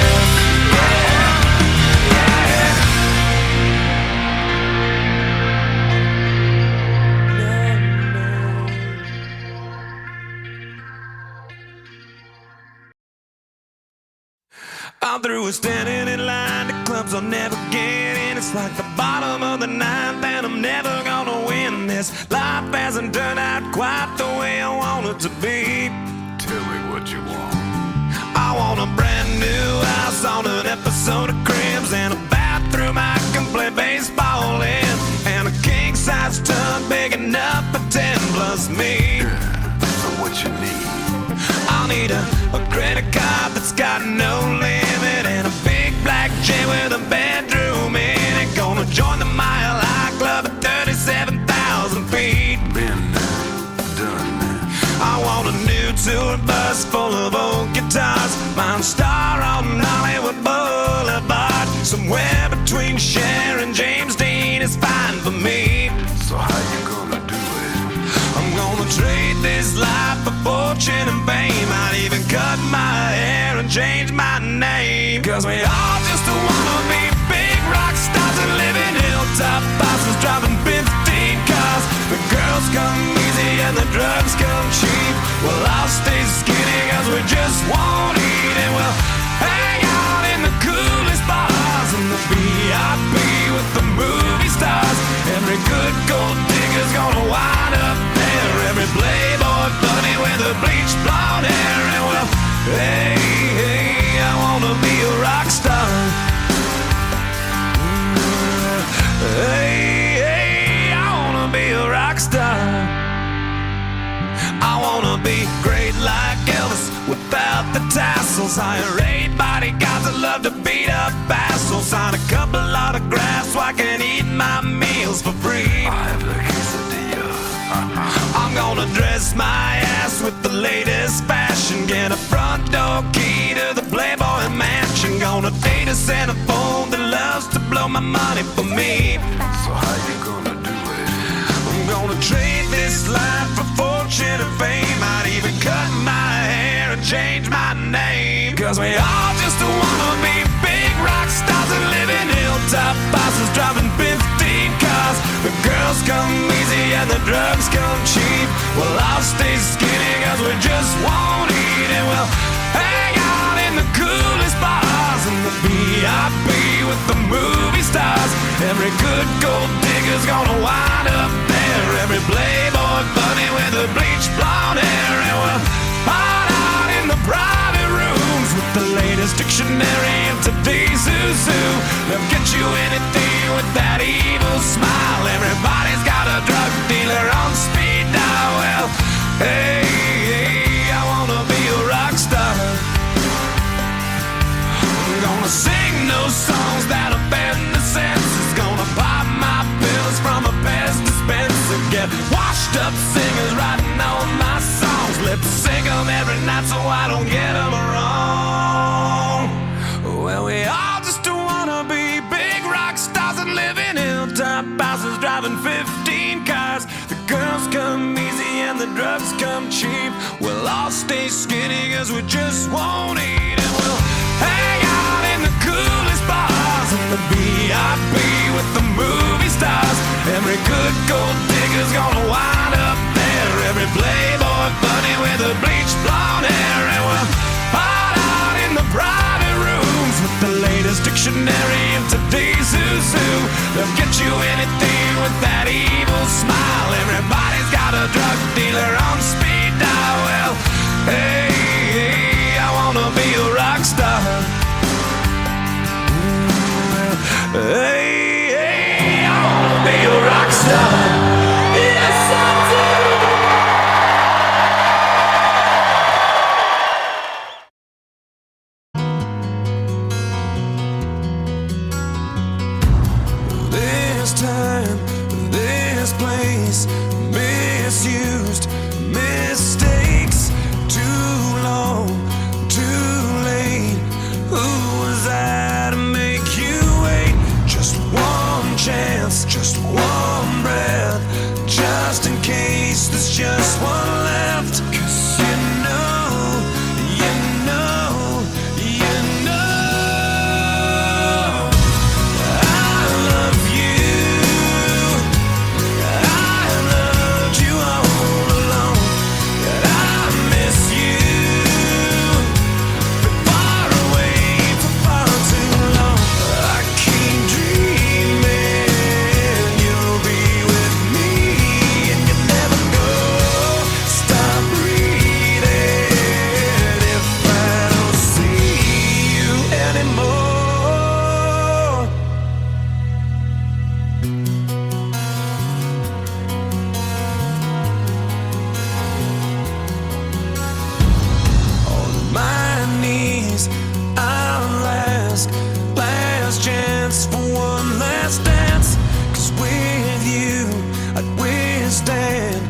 I'm through with standing in line to clubs I'll never get in. It's like the bottom of the ninth and I'm never gonna win this. Life hasn't turned out quite the way I want it to be. Tell me what you want. I want a brand new house on an episode of Cribs, and a bathroom I can play baseball in, and a king-size tub big enough for 10 plus me. So what you need? I'll need a credit card that's got no limit, and a big black jet with a bedroom in it. Gonna join the Mile High Club at 37,000 feet. Been done. I want a new tour bus full of old guitars. Mine star on Hollywood Boulevard. Somewhere between Cher and James Dean is fine for me. So how you gonna do it? I'm gonna trade this life for fortune and fame. I'd even cut my hair and change my name. Cause we all just wanna be big rock stars and live in hilltop houses driving 15 cars. The girls come easy and the drugs come cheap. Well, I'll stay skinny cause we just won't eat. And we'll hang out in the coolest bars in the VIP with the movie stars. Every good gold digger's gonna wind up there. Every playboy bunny with the bleached blonde hair. And well, hey, hey, I wanna be a rock star. Hey, hey, I wanna be a rock star. I wanna be great like Elvis without the tassels. Hire 8 bodyguards that love to beat up assholes. Sign a couple autographs so I can eat my meals for free. I have the quesadilla. I'm gonna dress my ass with the latest fashion. Get a front door key to the Playboy Mansion. Gonna date a centerfold that loves to blow my money for me. So how you gonna do it? I'm gonna trade this life for fortune and fame. I'd even cut my hair and change my name. Cause we all just wanna be big rock stars and live in hilltop houses driving 15 cars. The girls come easy and the drugs come cheap. Well, I'll stay skinny cause we just won't eat. And we'll hang out in the coolest bars in the VIP with the movie stars. Every good gold digger's gonna wind up there. Every playboy bunny with the bleached blonde hair. And we'll hide out in the private rooms with the latest dictionary of today's zoo. They'll get you anything with that evil smile. Everybody's got a drug dealer on speed dial. Well, hey, hey, I wanna be a rock star. I'm gonna sing those songs that offend the senses. Gonna pop my pills from a Pez dispenser. Get washed up singers writing all my songs. Lip sync them every night so I don't get them wrong. Well, we all just wanna be big rock stars and live in hilltop houses driving 15 cars. The girls come easy and the drugs come cheap. We'll all stay skinny cause we just won't eat. And we'll hang out in the coolest bars in the VIP with the movie stars. Every good gold digger's gonna wind up there. Every playboy bunny with the bleached blonde hair. And we'll hide out in the private rooms with the latest dictionary of today's zoo. They'll get you anything with that evil smile. Everybody's got a drug dealer on speed dial. Well, hey, hey, I wanna be a rock star. Hey, hey, I wanna be a rock star. Yes, I do. This time, this place, misused, mistakes, too long, too late. Who was I to make you wait? Just one chance, just one breath, just in case there's just one left. 'Cause you know, you know, you know I love you. I loved you all along. I miss you. Been far away for far too long. I keep dreaming you'll be with me, and you never know. Stop breathing if I don't see you anymore. On my knees, I'll ask, last chance for one last dance. 'Cause with you, I'd withstand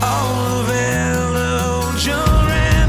all of hell, hold your hand.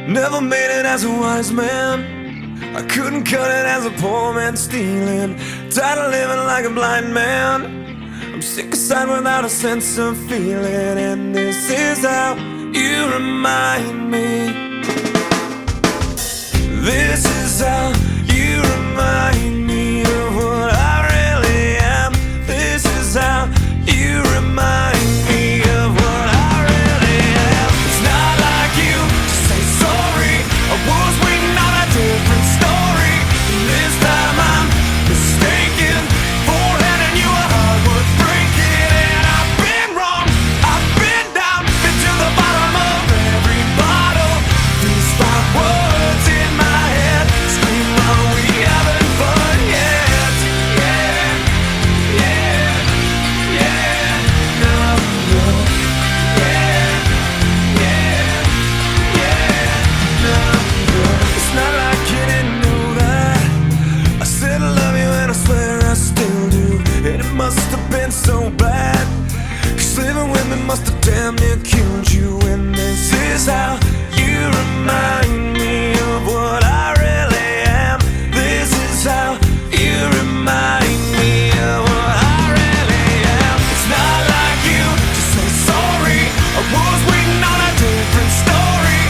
Never made it as a wise man. I couldn't cut it as a poor man stealing. Tired of living like a blind man. I'm sick aside without a sense of feeling. And this is how you remind me. This is how you remind me of what I really am. This is how you remind me of what I really am. It's not like you to say sorry. I was waiting on a different story. This time I'm mistaken for handing you a heart worth breaking. And I've been wrong, I've been down, been to the bottom of every bottle. These 5 words in my head scream, are we having fun yet? Yeah, yeah, yeah, no, no. Yeah, yeah, yeah, no, no. It's not like you didn't know that I said I love you and I swear I still do. And it must have been so bad, 'cause living with me must have damn near killed you. And this is how you remind me of what I really am. This is how you remind me of what I really am. It's not like you to say sorry. I was waiting on a different story.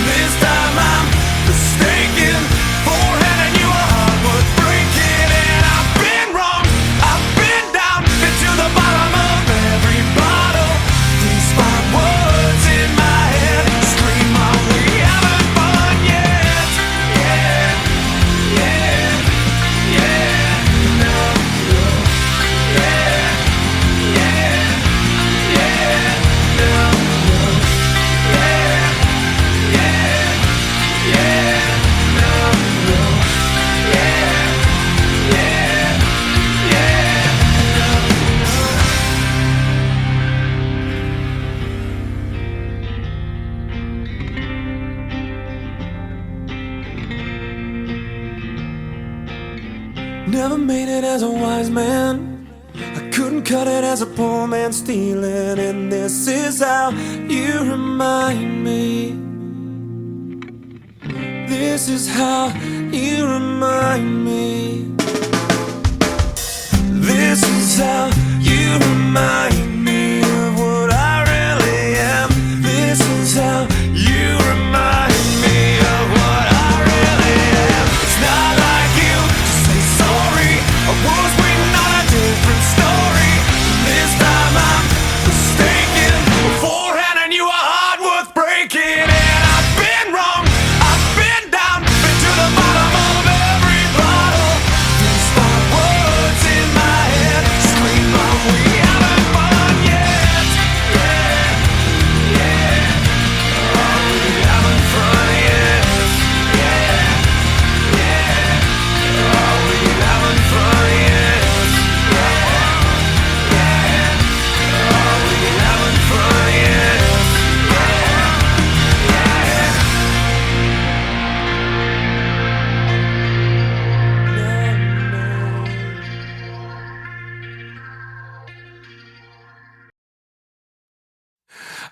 This time I'm mistaken for handing you a heart worth breaking. And I've been wrong, I've been down, been to the bottom of every bottle. These 5 words in my head scream, are we having fun yet? Yeah, yeah, yeah, no, no. Yeah, yeah, yeah, no, no. Yeah, yeah, yeah, no, no. Yeah, yeah, yeah, no, Never made it as a wise man. I couldn't cut it as a poor man stealing. And this is how you remind me. This is how you remind me. This is how you remind me of what I really am. This is how you remind me of what I really am. It's not like you to say sorry. I was waiting on a different story. This time I'm mistaken for handing you a heart worth breaking. And I've been wrong, I've been down, been to the bottom of every bottle. These 5 words in my head scream, are we having fun yet? Yeah, yeah, are we having fun yet? Yeah, yeah, are we having fun yet? Yeah, yeah, are we having fun yet?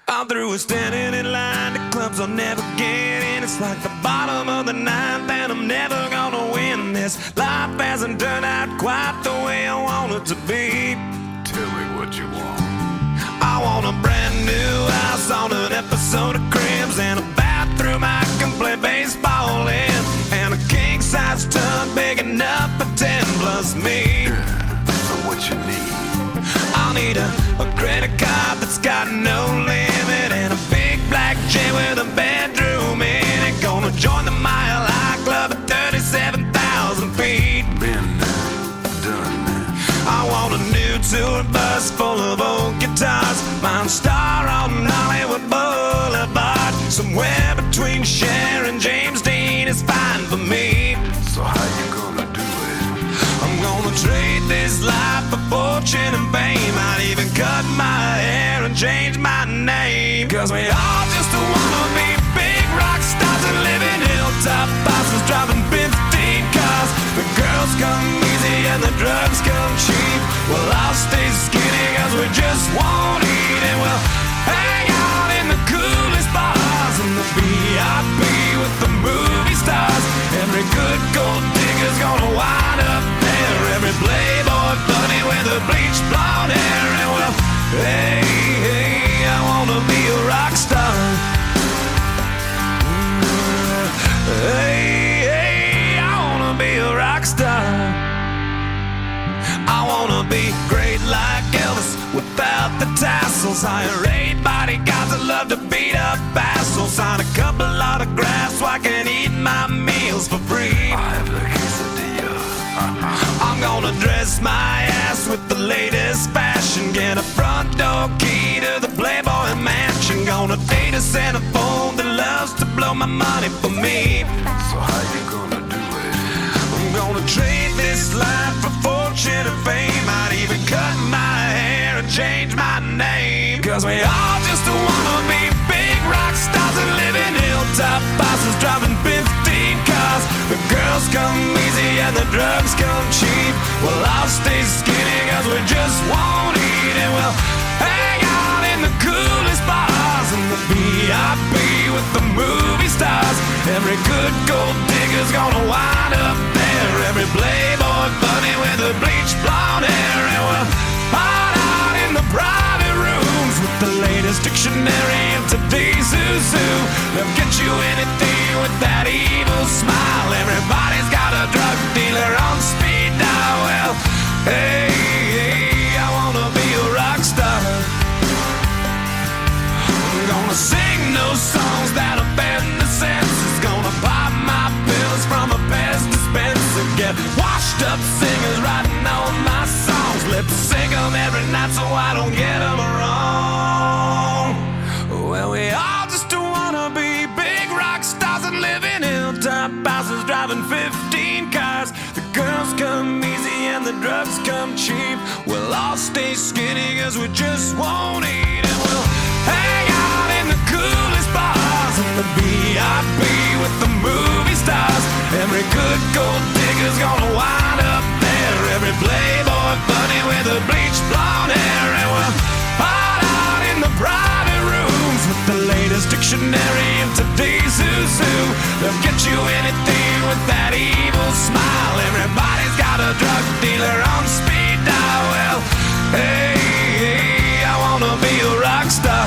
I'm through with standing in line to clubs I'll never get in. It's like the bottom of the ninth and I'm never gonna win this. Life hasn't turned out quite the way I want it to be. Tell me what you want. I want a brand new house on an episode of Cribs, and a bathroom I can play baseball in, and a king-size tub big enough for 10 plus me. So what you need? I'll need a credit card that's got no limit, and a big black jet with a bedroom in it. Gonna join the Mile High Club at 37,000 feet. Been done. I want a new tour bus full of old guitars, mine star on Hollywood Boulevard. Somewhere between Cher and James Dean is fine for me. So how you gonna do it? I'm gonna trade this life for fortune and fame. I'd even cut my hair and change my name. 'Cause we all just wanna be big rock stars and live in hilltop houses, driving 15 cars. The girls come easy and the drugs come cheap. Well, I'll stay skinny 'cause we just won't eat, and we'll hang out in the coolest bars in the VIP bleach blonde hair. And well, hey, hey, I wanna be a rock star. Hey, hey, I wanna be a rock star. I wanna be great like Elvis without the tassels. Hire 8 bodyguards that love to beat up assholes. Sign a couple autographs so I can eat my meals for free. I have the quesadilla. I'm gonna dress my ass with the latest fashion. Get a front door key to the Playboy Mansion. Gonna date a centerfold that loves to blow my money for me. So how you gonna do it? I'm gonna trade this life for fortune and fame. I'd even cut my hair and change my name. Cause we all just wanna be big rock stars and live in hilltop bosses driving 15 cars. The girls come easy and the drugs come cheap. Well, I'll stay skinny cause we just won't eat. And we'll hang out in the coolest bars and the VIP with the movie stars. Every good gold digger's gonna wind up there. Every playboy bunny with the bleached blonde hair. And we'll hide out in the private rooms with the latest dictionary of today's zoo. They'll get you anything with that evil smile. Everybody's got a drug dealer on speed dial. Well, hey, hey, I wanna be a rock star. I'm gonna sing those songs that offend the senses. Gonna pop my pills from a Pez dispenser. Get washed up singers writing all my songs. Lip sync them every night so I don't get them wrong. Well, we all just wanna be big rock stars and live in hilltop houses driving 15 cars. The girls come easy and the drugs come cheap. We'll all stay skinny cause we just won't eat. And we'll hang out in the coolest bars and the VIP with the movie stars. Every good gold digger's gonna wind up there. Every playboy bunny with the bleached blonde hair. And we'll hide out in the private rooms with the latest dictionary of today's zoo. They'll get you anything with that evil smile. Everybody's got a drug dealer on speed dial. Well, hey, hey, I wanna be a rock star.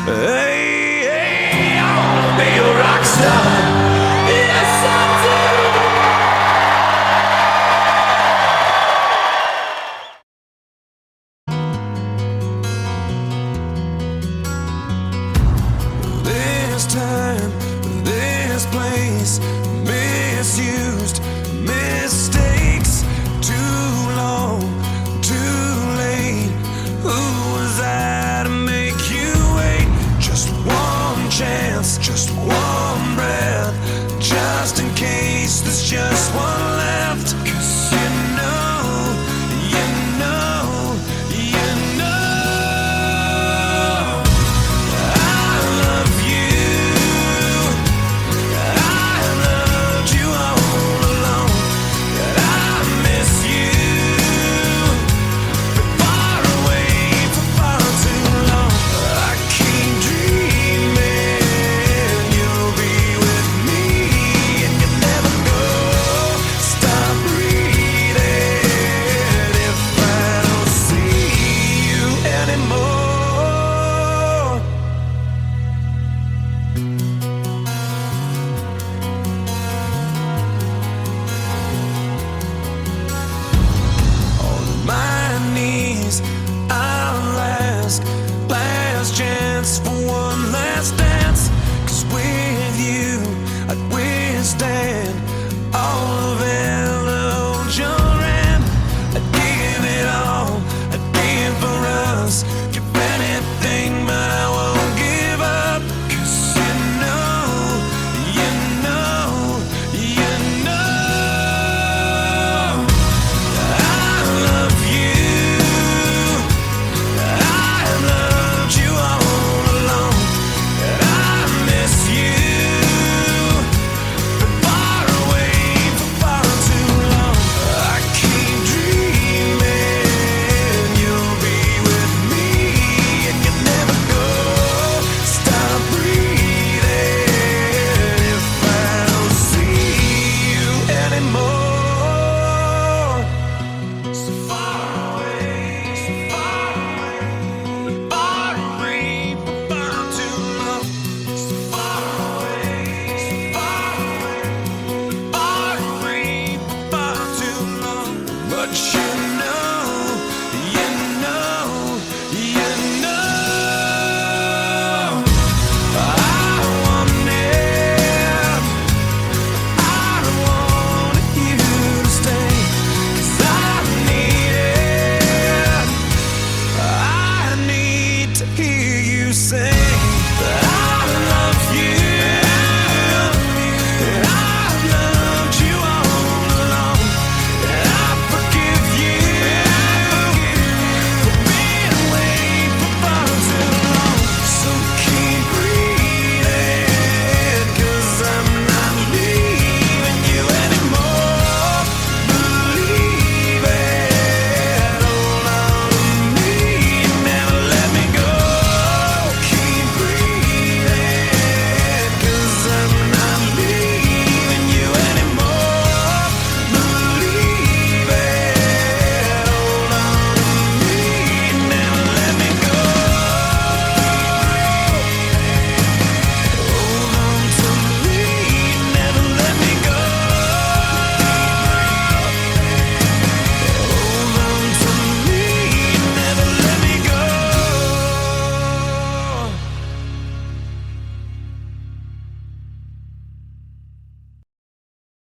Hey, hey, I wanna be a rock star. Yes, I do. This time, this place, misused, mistakes, too long, too late. Who was I to make you wait? Just one chance, just one breath, just in case there's just one left. Cause you know, you know, you know I love you. I loved you all along. I miss you. Been far away for far too long. I keep dreaming you'll be with me, and you never know. Stop breathing if I don't see you anymore. On my knees, I'll ask